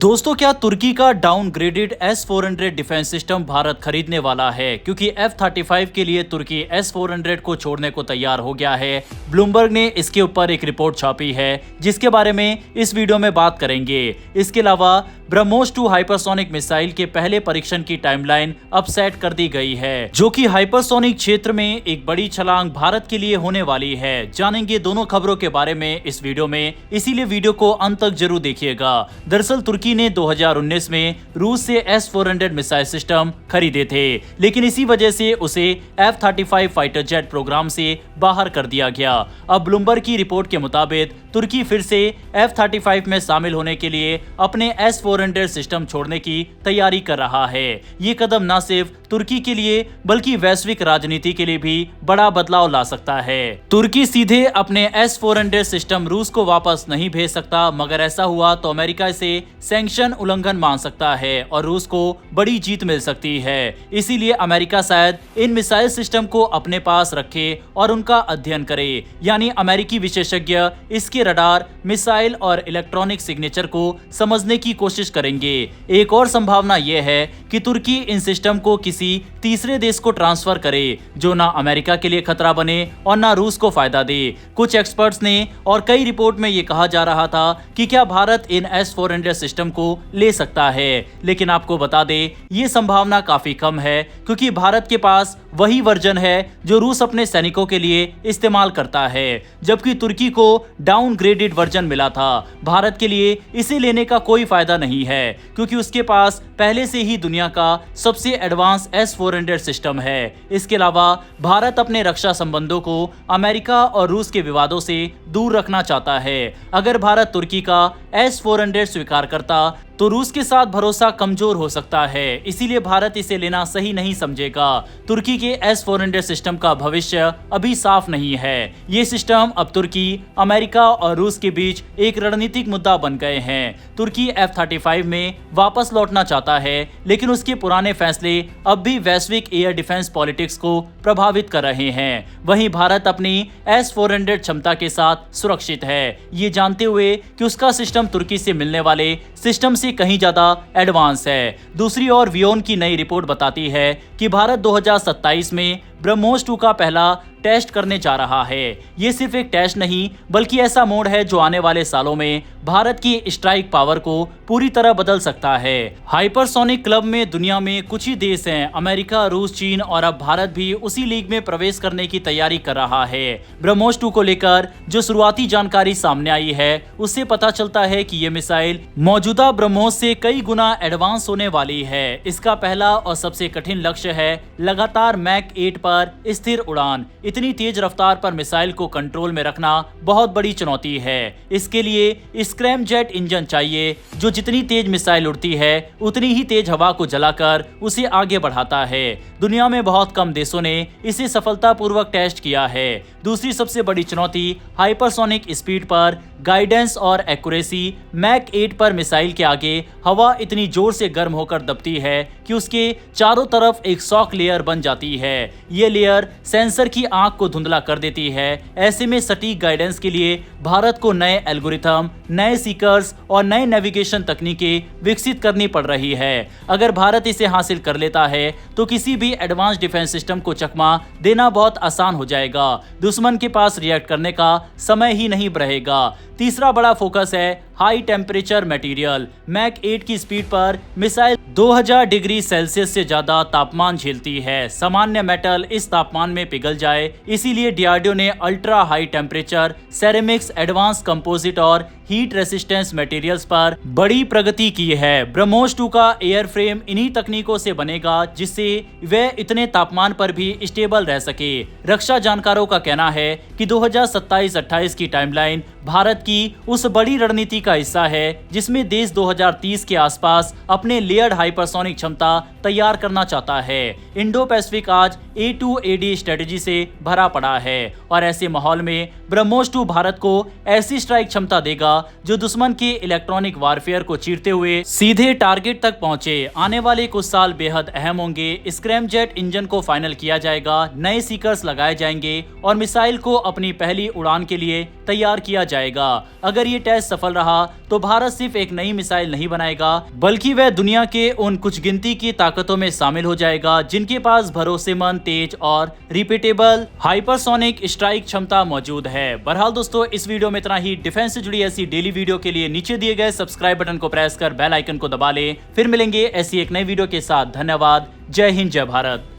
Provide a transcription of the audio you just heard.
दोस्तों, क्या तुर्की का downgraded S-400 defence system Bharat खरीदने वाला है? क्योंकि F-35 के लिए तुर्की S-400 को छोड़ने को तैयार हो गया है। ब्लूमबर्ग ने इसके ऊपर एक रिपोर्ट छापी है जिसके बारे में इस वीडियो में बात करेंगे। इसके अलावा ब्रह्मोस 2 हाइपरसोनिक मिसाइल के पहले परीक्षण की टाइमलाइन अब सेट कर दी गई है, जो कि हाइपरसोनिक क्षेत्र में एक बड़ी छलांग भारत के लिए होने वाली है। जानेंगे दोनों खबरों के बारे में इस वीडियो में, इसीलिए वीडियो को अंत तक जरूर देखिएगा। दरअसल तुर्की ने 2019 में रूस से S-400 मिसाइल सिस्टम खरीदे थे, लेकिन इसी वजह से उसे F-35 फाइटर जेट प्रोग्राम से बाहर कर दिया गया। अब ब्लूमबर्ग की रिपोर्ट के मुताबिक तुर्की फिर से F-35 में शामिल होने के लिए अपने S-400 सिस्टम छोड़ने की तैयारी कर रहा है। ये कदम न सिर्फ तुर्की के लिए बल्कि वैश्विक राजनीति के लिए भी बड़ा बदलाव ला सकता है। तुर्की सीधे अपने S-400 सिस्टम रूस को वापस नहीं भेज सकता, मगर ऐसा हुआ तो अमेरिका इसे सैंक्शन उल्लंघन मान सकता है और रूस को बड़ी जीत मिल सकती है। इसीलिए अमेरिका शायद इन मिसाइल सिस्टम को अपने पास रखे और उनका अध्ययन करे, यानी अमेरिकी विशेषज्ञ इसके रडार, मिसाइल और इलेक्ट्रॉनिक सिग्नेचर को समझने की कोशिश करेंगे। एक और संभावना यह है कि तुर्की इन सिस्टम को किसी तीसरे देश को ट्रांसफर करे, जो ना अमेरिका के लिए खतरा बने और ना रूस को फायदा दे। कुछ एक्सपर्ट्स ने और कई रिपोर्ट में यह कहा जा रहा था कि क्या भारत इन S-400 सिस्टम को ले सकता है, लेकिन आपको बता दें ये संभावना काफी कम है, क्योंकि भारत के पास वही वर्जन है जो रूस अपने सैनिकों के लिए इस्तेमाल करता है, जबकि तुर्की को डाउनग्रेडेड वर्जन मिला था। भारत के लिए इसे लेने का कोई फायदा नहीं है, क्योंकि उसके पास पहले से ही दुनिया का सबसे एडवांस S-400 सिस्टम है। इसके अलावा भारत अपने रक्षा संबंधों को अमेरिका और रूस के विवादों से दूर रखना चाहता है। अगर भारत तुर्की का S-400 स्वीकार करता तो रूस के साथ भरोसा कमजोर हो सकता है, इसीलिए भारत इसे लेना सही नहीं समझेगा। तुर्की के S-400 सिस्टम का भविष्य अभी साफ नहीं है। ये सिस्टम अब तुर्की, अमेरिका और रूस के बीच एक रणनीतिक मुद्दा बन गए हैं। तुर्की F-35 में वापस लौटना चाहता है, लेकिन उसके पुराने फैसले अब भी वैश्विक एयर डिफेंस पॉलिटिक्स को प्रभावित कर रहे हैं। वहीं भारत अपनी S-400 क्षमता के साथ सुरक्षित है, ये जानते हुए कि उसका सिस्टम तुर्की से मिलने वाले सिस्टम से कहीं ज्यादा एडवांस है। दूसरी ओर वियोन की नई रिपोर्ट बताती है कि भारत 2027 में ब्रह्मोस 2 का पहला टेस्ट करने जा रहा है। ये सिर्फ एक टेस्ट नहीं, बल्कि ऐसा मोड है जो आने वाले सालों में भारत की स्ट्राइक पावर को पूरी तरह बदल सकता है। हाइपरसोनिक क्लब में दुनिया में कुछ ही देश हैं, अमेरिका, रूस, चीन और अब भारत भी उसी लीग में प्रवेश करने की तैयारी कर रहा है। ब्रह्मोस 2 को लेकर जो शुरुआती जानकारी सामने आई है, उससे पता चलता है कि ये मिसाइल मौजूदा ब्रह्मोस से कई गुना एडवांस होने वाली है। इसका पहला और सबसे कठिन लक्ष्य है लगातार मैक 8 पर स्थिर उड़ान। इतनी तेज रफ्तार पर मिसाइल को कंट्रोल में रखना बहुत बड़ी चुनौती है। इसके लिए स्क्रैम जेट इंजन चाहिए, जो जितनी तेज मिसाइल उड़ती है उतनी ही तेज हवा को जलाकर उसे आगे बढ़ाता है। दुनिया में बहुत कम देशों ने इसे सफलतापूर्वक टेस्ट किया है। दूसरी सबसे बड़ी चुनौती हाइपरसोनिक स्पीड पर गाइडेंस और एक्यूरेसी। मैक 8 पर मिसाइल के आगे हवा इतनी जोर से गर्म होकर दबती है कि उसके चारों तरफ एक शॉक लेयर बन जाती है। ये लेयर सेंसर की आंख को धुंधला कर देती है। ऐसे में सटीक गाइडेंस के लिए भारत को नए एल्गोरिथम, नए सीकर्स और नए नेविगेशन तकनीकें विकसित करनी पड़ रही है। अगर भारत इसे हासिल कर लेता है तो किसी भी एडवांस डिफेंस सिस्टम को चकमा देना बहुत आसान हो जाएगा। दुश्मन के पास रिएक्ट करने का समय ही नहीं रहेगा। तीसरा बड़ा फोकस है हाई टेम्परेचर मटेरियल। मैक 8 की स्पीड पर मिसाइल 2000 डिग्री सेल्सियस से ज्यादा तापमान झेलती है। सामान्य मेटल इस तापमान में पिघल जाए, इसीलिए डीआरडीओ ने ultra high temperature ceramics, advance composite और हीट रेसिस्टेंस मटेरियल्स पर बड़ी प्रगति की है। ब्रह्मोस 2 का एयर फ्रेम इन्हीं तकनीकों से बनेगा, जिससे वह इतने तापमान पर भी स्टेबल रह सके। रक्षा जानकारों का कहना है कि 2027-28 की टाइमलाइन भारत की उस बड़ी रणनीति का हिस्सा है जिसमें देश 2030 के आसपास अपने लेयर्ड हाइपरसोनिक क्षमता तैयार करना चाहता है। इंडो पैसिफिक आज A2AD स्ट्रेटेजी से भरा पड़ा है और ऐसे माहौल में ब्रह्मोस 2 भारत को ऐसी स्ट्राइक क्षमता देगा जो दुश्मन के इलेक्ट्रॉनिक वारफेयर को चीरते हुए सीधे टारगेट तक पहुंचे। आने वाले कुछ साल बेहद अहम होंगे। स्क्रैम जेट इंजन को फाइनल किया जाएगा, नए सीकर्स लगाए जाएंगे और मिसाइल को अपनी पहली उड़ान के लिए तैयार किया जाएगा। अगर ये टेस्ट सफल रहा तो भारत सिर्फ एक नई मिसाइल नहीं बनाएगा, बल्कि वह दुनिया के उन कुछ गिनती की ताकतों में शामिल हो जाएगा जिनके पास भरोसेमंद, तेज और रिपीटेबल हाइपरसोनिक स्ट्राइक क्षमता मौजूद है। बहरहाल दोस्तों, इस वीडियो में इतना ही। डिफेंस से जुड़ी ऐसी डेली वीडियो के लिए नीचे दिए गए सब्सक्राइब बटन को प्रेस कर बेल आइकन को दबा लें। फिर मिलेंगे ऐसी एक नई वीडियो के साथ। धन्यवाद। जय हिंद, जय भारत।